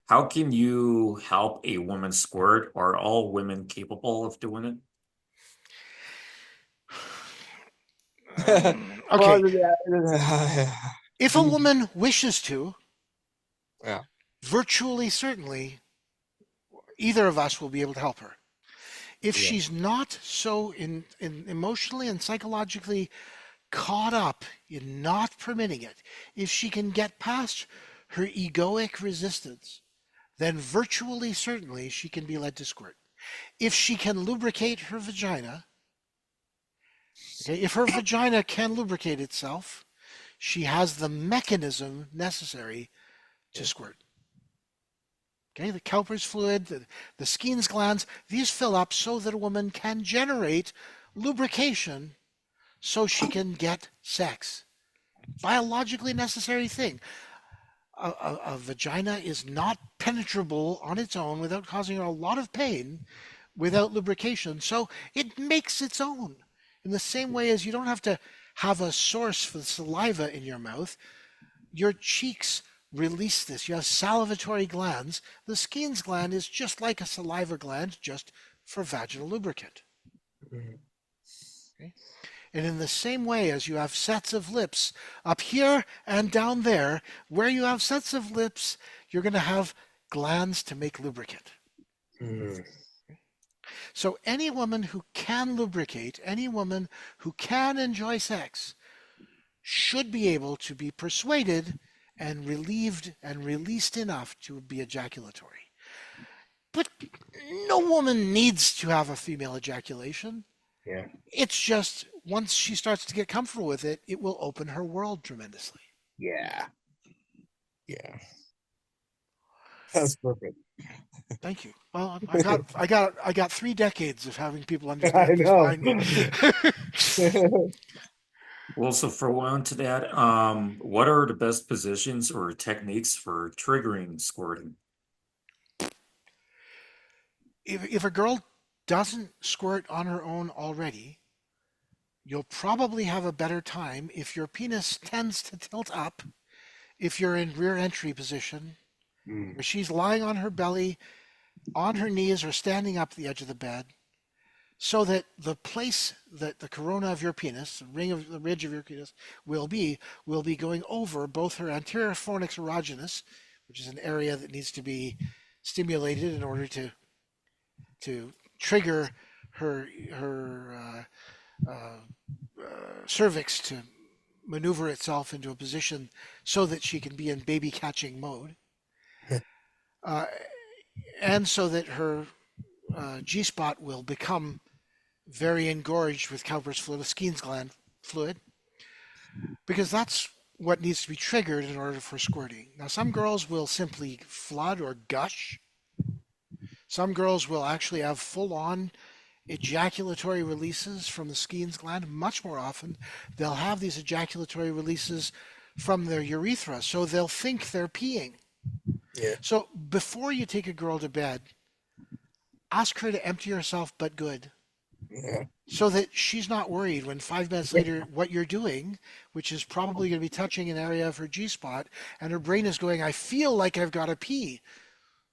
How can you help a woman squirt? Are all women capable of doing it? Well, Okay, yeah. if a woman wishes to, Yeah. virtually certainly either of us will be able to help her. If Yeah. she's not so in emotionally and psychologically caught up in not permitting it, if she can get past her egoic resistance, then virtually certainly she can be led to squirt. If she can lubricate her vagina, okay, if her vagina can lubricate itself, she has the mechanism necessary to Yeah. squirt. Okay, the Cowper's fluid, the Skene's glands, these fill up so that a woman can generate lubrication so she can get sex. Biologically necessary thing. A vagina is not penetrable on its own without causing her a lot of pain without lubrication. So it makes its own. In the same way as you don't have to have a source for the saliva in your mouth, your cheeks release this. You have salivatory glands. The Skene's gland is just like a saliva gland, just for vaginal lubricant. Mhm. Okay? And in the same way as you have sets of lips up here and down there, where you have sets of lips, you're going to have glands to make lubricant. Mhm. So any woman who can lubricate, any woman who can enjoy sex, should be able to be persuaded and relieved and released enough to be ejaculatory. But no woman needs to have a female ejaculation. Yeah. It's just once she starts to get comfortable with it, it will open her world tremendously. Yeah. Yeah. That's perfect. Thank you. Well, I got 3 decades of having people I understand just know. fine. Also, for one to that, what are the best positions or techniques for triggering squirting? If a girl doesn't squirt on her own already, you'll probably have a better time if your penis tends to tilt up, if you're in rear entry position, Mm. where she's lying on her belly, on her knees, or standing up at the edge of the bed, so that the place that the corona of your penis, the ridge of your penis, will be going over both her anterior fornix erogenous, which is an area that needs to be stimulated in order to trigger her cervix to maneuver itself into a position so that she can be in baby catching mode, uh, and so that her G spot will become very engorged with Cowper's fluid, with Skene's gland fluid, because that's what needs to be triggered in order for squirting. Now, some girls will simply flood or gush. Some girls will actually have full on ejaculatory releases from the Skene's gland. Much more often, they'll have these ejaculatory releases from their urethra, so they'll think they're peeing. Yeah. So before you take a girl to bed, ask her to empty herself but good, Yeah. so that she's not worried when 5 minutes later what you're doing, which is probably going to be touching an area of her G spot, and her brain is going, I feel like I've got to pee,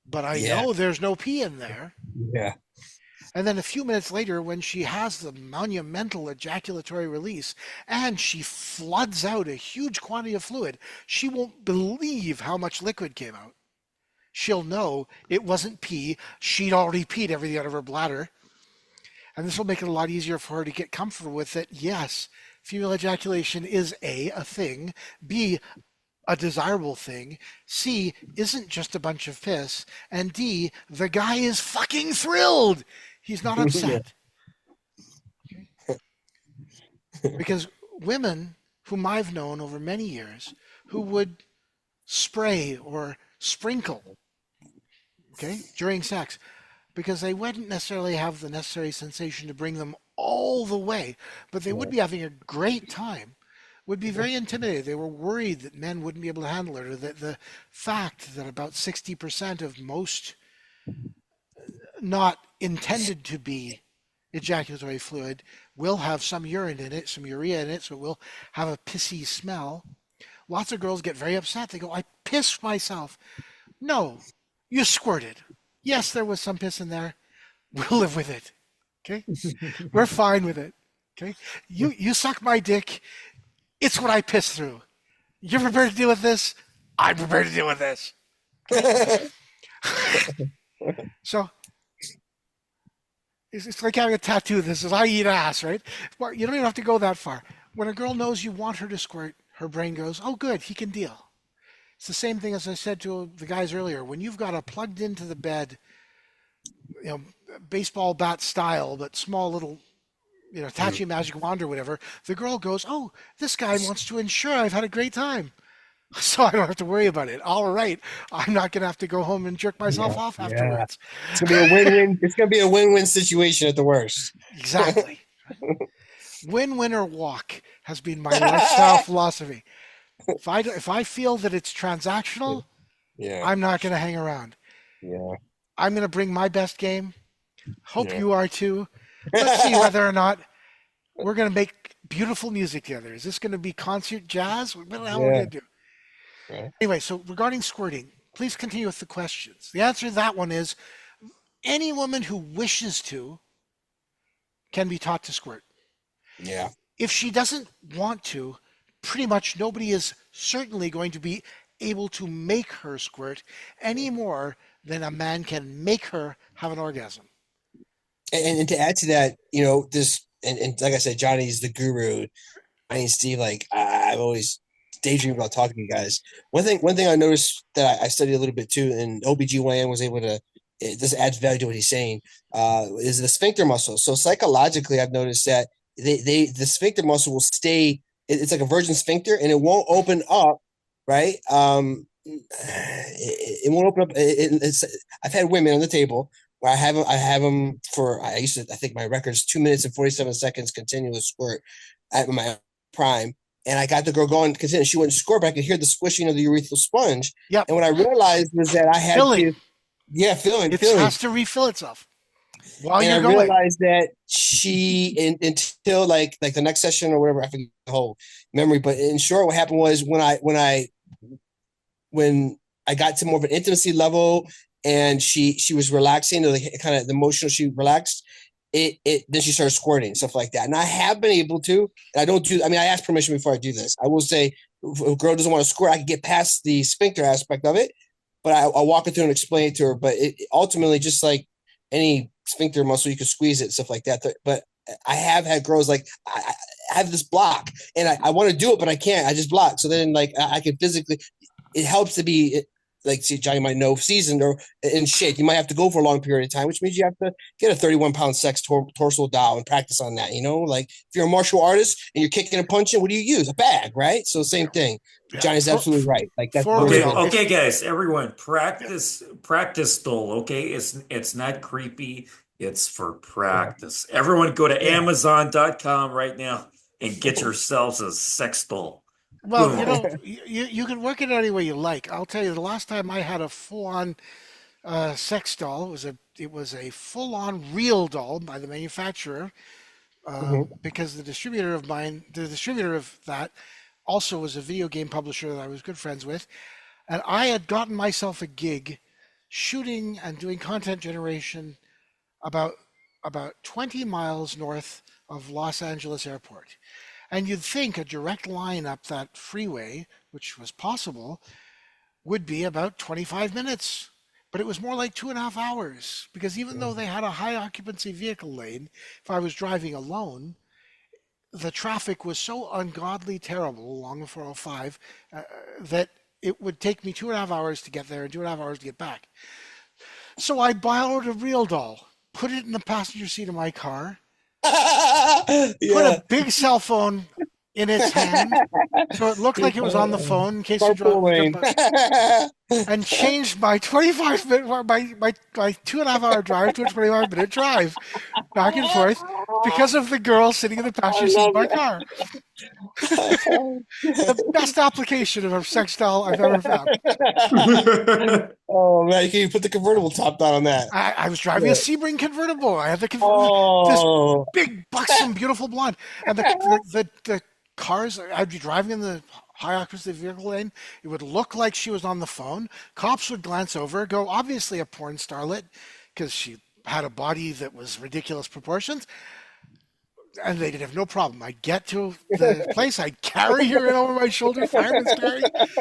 but I Yeah. know there's no pee in there. Yeah. And then a few minutes later, when she has the monumental ejaculatory release and she floods out a huge quantity of fluid, she won't believe how much liquid came out. She'll know it wasn't pee. She'd already peed everything out of her bladder. And this will make it a lot easier for her to get comfortable with it. Yes, female ejaculation is a thing, B, a desirable thing, C, isn't just a bunch of piss, and D, the guy is fucking thrilled. He's not Yeah. upset. Because women whom I've known over many years who would spray or sprinkle, okay, during sex, because they wouldn't necessarily have the necessary sensation to bring them all the way, but they would Yeah. be having a great time, would be very intimidated. They were worried that men wouldn't be able to handle it, or that the fact that about 60% of most not intended to be ejaculatory fluid will have some urine in it, some urea in it, so it will have a pissy smell. Lots of girls get very upset. They go, I pissed myself. No, You squirted. Yes, there was some piss in there. We'll live with it. Okay? We're fine with it. Okay? You suck my dick. It's what I piss through. You're prepared to deal with this? I'm prepared to deal with this. So it's like having a tattoo that says, I eat ass, right? Well, you don't even have to go that far. When a girl knows you want her to squirt, her brain goes, oh, good, he can deal. It's the same thing as I said to the guys earlier. When you've got a plugged into the bed, baseball bat style, but small little, Tachi magic wand or whatever, the girl goes, oh, this guy wants to ensure I've had a great time. So I don't have to worry about it. All right, I'm not going to have to go home and jerk myself off afterwards. It's gonna be a win-win. It's gonna be a win-win situation at the worst. Exactly. Win, win, or walk has been my lifestyle philosophy. If I feel that it's transactional, I'm not going to hang around. Yeah. I'm going to bring my best game. Hope you are too. Let's see whether or not we're going to make beautiful music together. Is this going to be concert jazz? What the hell are we going to do? Right. Anyway, so regarding squirting, please continue with the questions. The answer to that one is any woman who wishes to can be taught to squirt. Yeah. If she doesn't want to, pretty much nobody is certainly going to be able to make her squirt any more than a man can make her have an orgasm. And to add to that, this and like I said, Johnny's the guru. I mean, Steve, like I've always daydreamed about talking to you guys. One thing I noticed that I studied a little bit too, and OBGYN was able to. This adds value to what he's saying. Is the sphincter muscle. So psychologically, I've noticed that the sphincter muscle will stay. It's like a virgin sphincter, and it won't open up. Right. It won't open up. I've had women on the table where I have them for. I think my record's 2 minutes and 47 seconds continuous squirt at my prime. And I got the girl going, because she wouldn't squirt, but I could hear the squishing of the urethral sponge. Yep. And what I realized was that I had filling. Filling. It has to refill itself while you're going. I realized that until like the next session or whatever, I forget the whole memory. But in short, what happened was when I got to more of an intimacy level, and she was relaxing, kind of the emotional, she relaxed. Then she started squirting, stuff like that. And I have been able to, and I ask permission before I do this. I will say, if a girl doesn't want to squirt, I can get past the sphincter aspect of it, but I'll walk her through and explain it to her. But ultimately, just like any sphincter muscle, you can squeeze it, stuff like that. But I have had girls like, I have this block, and I want to do it, but I can't. I just block. So then, like, I can physically, it helps to be, like, see, Johnny might know, seasoned or in shape. You might have to go for a long period of time, which means you have to get a 31-pound sex torso doll and practice on that. Like if you're a martial artist and you're kicking and punching, what do you use? A bag, right? So same thing. Yeah. Johnny's absolutely right. Like that's okay, guys, everyone, practice stole. Okay, it's not creepy. It's for practice. Yeah. Everyone, go to Amazon.com right now and get yourselves a sex doll. Well, you can work it any way you like. I'll tell you, the last time I had a full-on sex doll, it was a full-on real doll by the manufacturer, because the distributor of that also was a video game publisher that I was good friends with, and I had gotten myself a gig shooting and doing content generation about 20 miles north of Los Angeles Airport. And you'd think a direct line up that freeway, which was possible, would be about 25 minutes. But it was more like 2.5 hours, because even though they had a high occupancy vehicle lane, if I was driving alone, the traffic was so ungodly terrible along the 405 that it would take me 2.5 hours to get there and 2.5 hours to get back. So I borrowed a real doll, put it in the passenger seat of my car, put a big cell phone in its hand, so it looked like it was on the phone in case you drove, and changed my 25 minute, my 2.5 hour drive to a 25-minute drive back and forth because of the girl sitting in the passenger seat of my car. The best application of a sex doll I've ever found. Oh man, you put the convertible top down on that. I was driving a Sebring convertible. I had this big, buxom, beautiful blonde, and the cars. I'd be driving in the high occupancy vehicle lane. It would look like she was on the phone. Cops would glance over, go, obviously a porn starlet, because she had a body that was ridiculous proportions. And they'd have no problem. I'd get to the place, I'd carry her in over my shoulder, fireman's carry.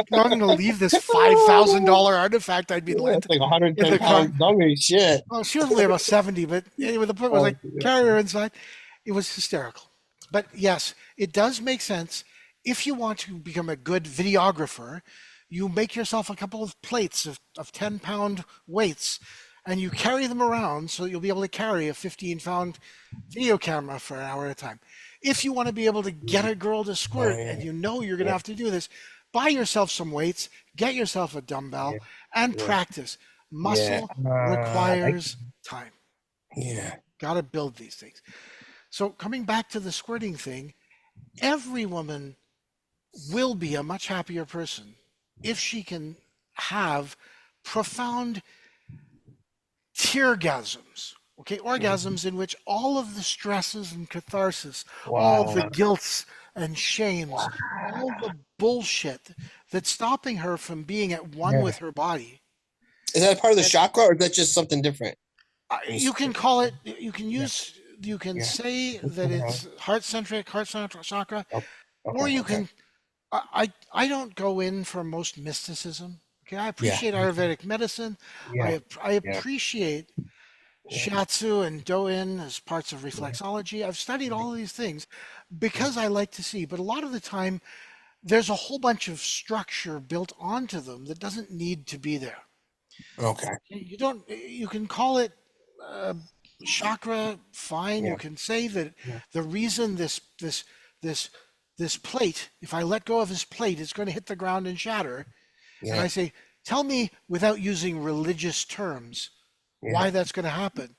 Now I'm going to leave this $5,000 artifact I'd been lent It's like in 110 the car. pound dummy shit. Oh, she was only about 70, but anyway, the point was like, carry her inside. It was hysterical. But yes, it does make sense. If you want to become a good videographer, you make yourself a couple of plates of 10-pound weights and you carry them around so you'll be able to carry a 15-pound video camera for an hour at a time. If you want to be able to get a girl to squirt and you know you're going to have to do this, buy yourself some weights, get yourself a dumbbell, and practice. Muscle requires time. Yeah. Got to build these things. So coming back to the squirting thing, every woman will be a much happier person if she can have profound teargasms, okay, orgasms in which all of the stresses and catharsis, all the guilts and shames, all the bullshit that's stopping her from being at one with her body. Is that part of the chakra, or is that just something different? You can call it, you can use, you can say that it's heart-centric, heart chakra, or you can, I don't go in for most mysticism. Okay, I appreciate Ayurvedic medicine. I appreciate shiatsu and do-in as parts of reflexology. I've studied all of these things because I like to see, but a lot of the time there's a whole bunch of structure built onto them that doesn't need to be there. Okay. You can call it chakra, fine. You can say that the reason this plate, if I let go of this plate, it's going to hit the ground and shatter. And I say, tell me without using religious terms why that's going to happen.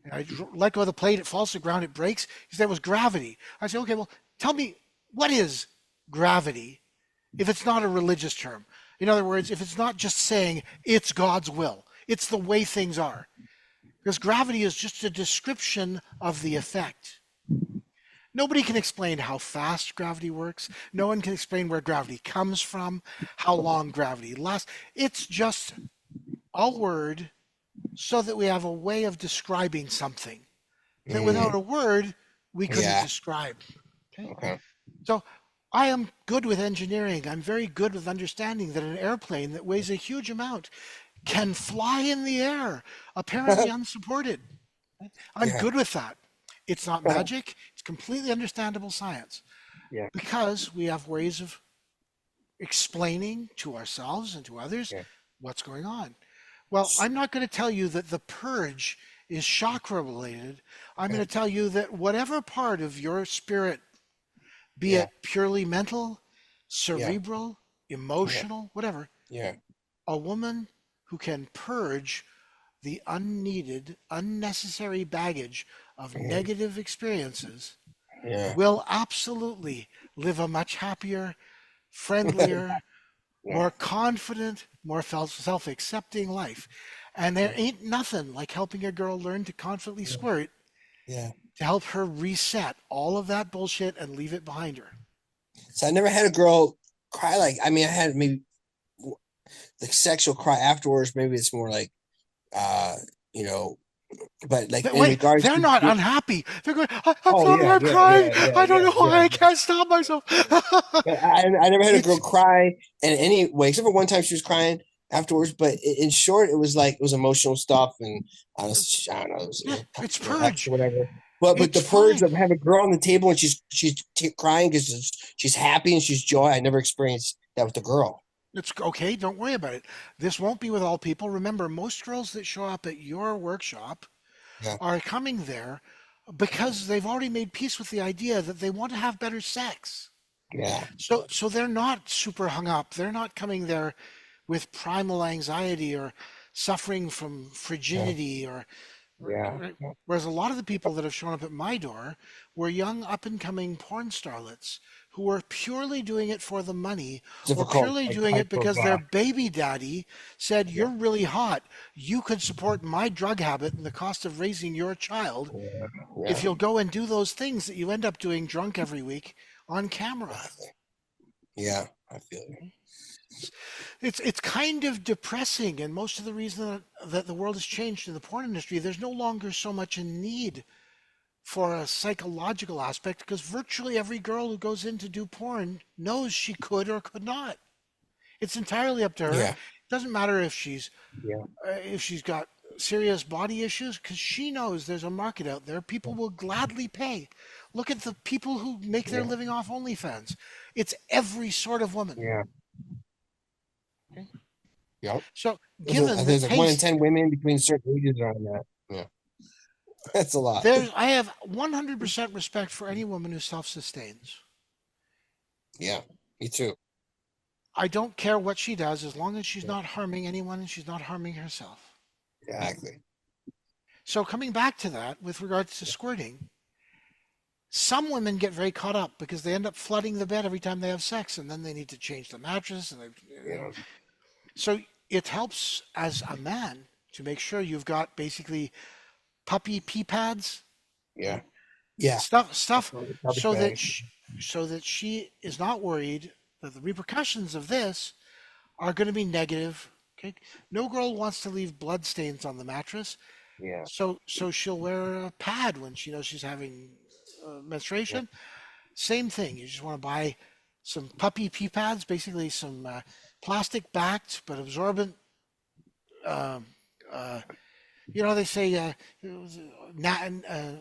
And I let go of the plate, it falls to the ground, it breaks. He said it was gravity. I say, okay, well, tell me, what is gravity if it's not a religious term? In other words, if it's not just saying it's God's will, it's the way things are. Because gravity is just a description of the effect. Nobody can explain how fast gravity works. No one can explain where gravity comes from, how long gravity lasts. It's just a word so that we have a way of describing something that without a word, we couldn't describe. Okay? So I am good with engineering. I'm very good with understanding that an airplane that weighs a huge amount can fly in the air, apparently unsupported. I'm good with that. It's not magic. It's completely understandable science. Because we have ways of explaining to ourselves and to others what's going on. Well, I'm not going to tell you that the purge is chakra related. I'm going to tell you that whatever part of your spirit, be it purely mental, cerebral, emotional, whatever, a woman who can purge the unneeded, unnecessary baggage of negative experiences will absolutely live a much happier, friendlier, more confident, more self-accepting life. And there ain't nothing like helping a girl learn to confidently squirt to help her reset all of that bullshit and leave it behind her. So I never had a girl cry like, I mean, I had maybe the sexual cry afterwards. Maybe it's more like, you know, but like in regards they're to not unhappy. They're going, I'm crying. I don't know why I can't stop myself. I never had a girl cry in any way, except for one time she was crying afterwards. But in short, it was emotional stuff, and I don't know, it's purge or whatever. But the purge of having a girl on the table and she's crying because she's happy and she's joy. I never experienced that with the girl. It's okay. Don't worry about it. This won't be with all people. Remember, most girls that show up at your workshop are coming there because they've already made peace with the idea that they want to have better sex. Yeah. So they're not super hung up. They're not coming there with primal anxiety or suffering from frigidity or whereas a lot of the people that have shown up at my door were young up and coming porn starlets who were purely doing it for the money or purely doing it because their baby daddy said, you're really hot. You could support my drug habit and the cost of raising your child if you'll go and do those things that you end up doing drunk every week on camera. Yeah. I feel you. It's kind of depressing, and most of the reason that the world has changed in the porn industry, there's no longer so much a need for a psychological aspect because virtually every girl who goes in to do porn knows she could or could not. It's entirely up to her. Yeah. It doesn't matter Yeah. if she's got serious body issues because she knows there's a market out there. People will gladly pay. Look at the people who make their Yeah. living off OnlyFans. It's every sort of woman. Yeah. Yep. So given the There's like 1 in taste, 10 women between certain ages are on that. Yeah. That's a lot. I have 100% respect for any woman who self-sustains. Yeah. Me too. I don't care what she does as long as she's not harming anyone and she's not harming herself. Exactly. So coming back to that, with regards to squirting, some women get very caught up because they end up flooding the bed every time they have sex, and then they need to change the mattress. And Yeah. so it helps as a man to make sure you've got basically puppy pee pads, Yeah. Yeah. stuff, Probably so bad. that she is not worried that the repercussions of this are going to be negative. Okay, no girl wants to leave blood stains on the mattress. Yeah. So she'll wear a pad when she knows she's having menstruation. Same thing. You just want to buy some puppy pee pads, basically some plastic backed but absorbent. They say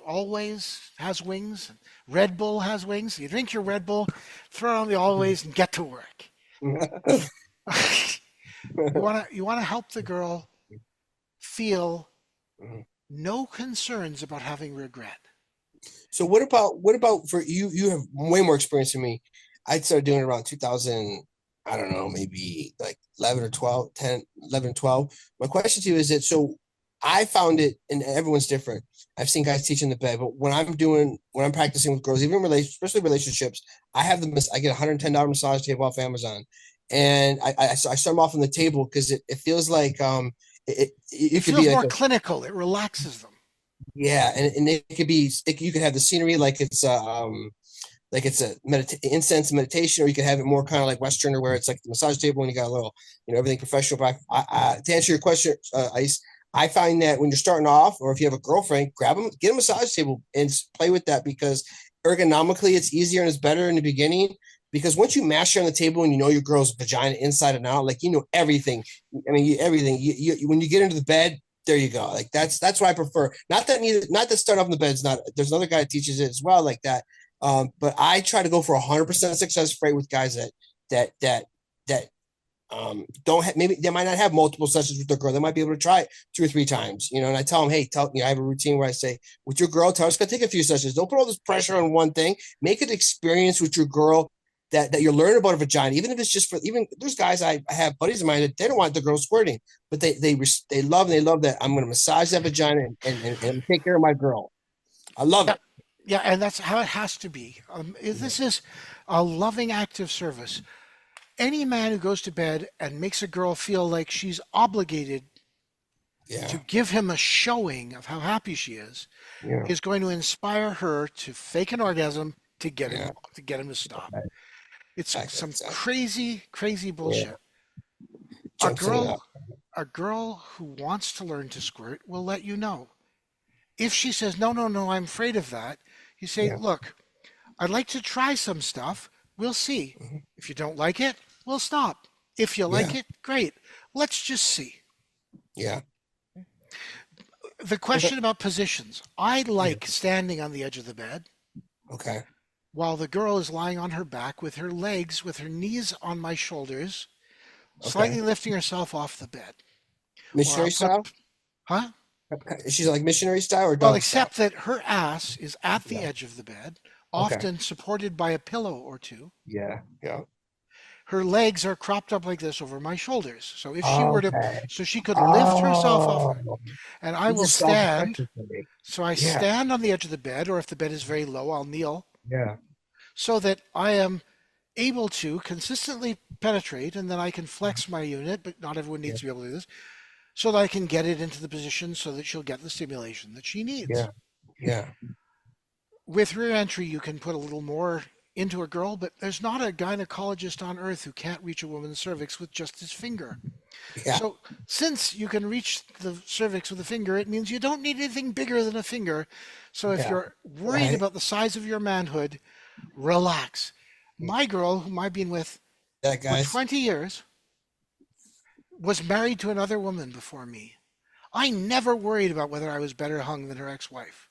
Always has wings. Red Bull has wings. You drink your Red Bull, throw it on the Always, and get to work. You want to help the girl feel no concerns about having regret. So what about for you? You have way more experience than me. I started doing it around 2000. I don't know, maybe like 11 or 12, 10, 11, 12. My question to you is that, so I found it, and everyone's different. I've seen guys teach in the bed, but when I'm practicing with girls, even especially relationships, I get $110 massage table off Amazon. And I start them off on the table because it feels like, it It could feels be more like clinical. It relaxes them. yeah. And it could be, you could have the scenery like it's a incense meditation, or you could have it more kind of like Westerner, where it's like the massage table and you got a little, everything professional. But to answer your question, Ice, I find that when you're starting off, or if you have a girlfriend, get a massage table and play with that, because ergonomically it's easier and it's better in the beginning. Because once you master on the table and you know your girl's vagina inside and out, like everything. I mean, everything. When you get into the bed, there you go. Like that's what I prefer. Not that starting off in the bed is not. There's another guy that teaches it as well, like that. But I try to go for 100% success rate with guys that don't have, maybe they might not have multiple sessions with their girl. They might be able to try it 2 or 3 times, and I tell them, hey, I have a routine where I say, with your girl, tell us, it's gonna take a few sessions. Don't put all this pressure on one thing. Make an experience with your girl that you're learning about a vagina, even if it's just there's guys, I have buddies of mine that they don't want the girl squirting, but they love that I'm going to massage that vagina and take care of my girl. I love it. Yeah, and that's how it has to be. This is a loving act of service. Any man who goes to bed and makes a girl feel like she's obligated to give him a showing of how happy she is going to inspire her to fake an orgasm to get him to stop. It's some crazy bullshit. Yeah. A girl who wants to learn to squirt will let you know. If she says, no, I'm afraid of that, you say, look, I'd like to try some stuff. We'll see. Mm-hmm. If you don't like it, we'll stop. If you like it, great. Let's just see. Yeah. The question about positions. I like standing on the edge of the bed. Okay. While the girl is lying on her back with her legs, with her knees on my shoulders, slightly lifting herself off the bed. Missionary style? Huh? She's like missionary style or dog Well, except style? that her ass is at the edge of the bed, often supported by a pillow or two. Yeah. Her legs are cropped up like this over my shoulders. So if she were to, so she could lift herself off, and I will stand. So I stand on the edge of the bed, or if the bed is very low, I'll kneel. Yeah. So that I am able to consistently penetrate, and then I can flex my unit, but not everyone needs to be able to do this, so that I can get it into the position so that she'll get the stimulation that she needs. Yeah. With rear entry, you can put a little more into a girl, but there's not a gynecologist on earth who can't reach a woman's cervix with just his finger. Yeah. So since you can reach the cervix with a finger, it means you don't need anything bigger than a finger. So if Yeah. you're worried Right. about the size of your manhood, relax. My girl, whom I've been with That for guys. 20 years, was married to another woman before me. I never worried about whether I was better hung than her ex-wife.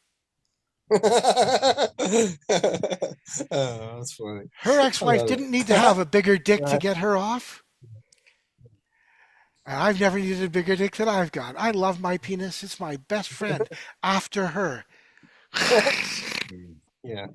Oh, that's funny. Her I ex-wife love didn't need to it. have a bigger dick to Right. get her off. And I've never needed a bigger dick than I've got. I love my penis. It's my best friend after her. Yeah.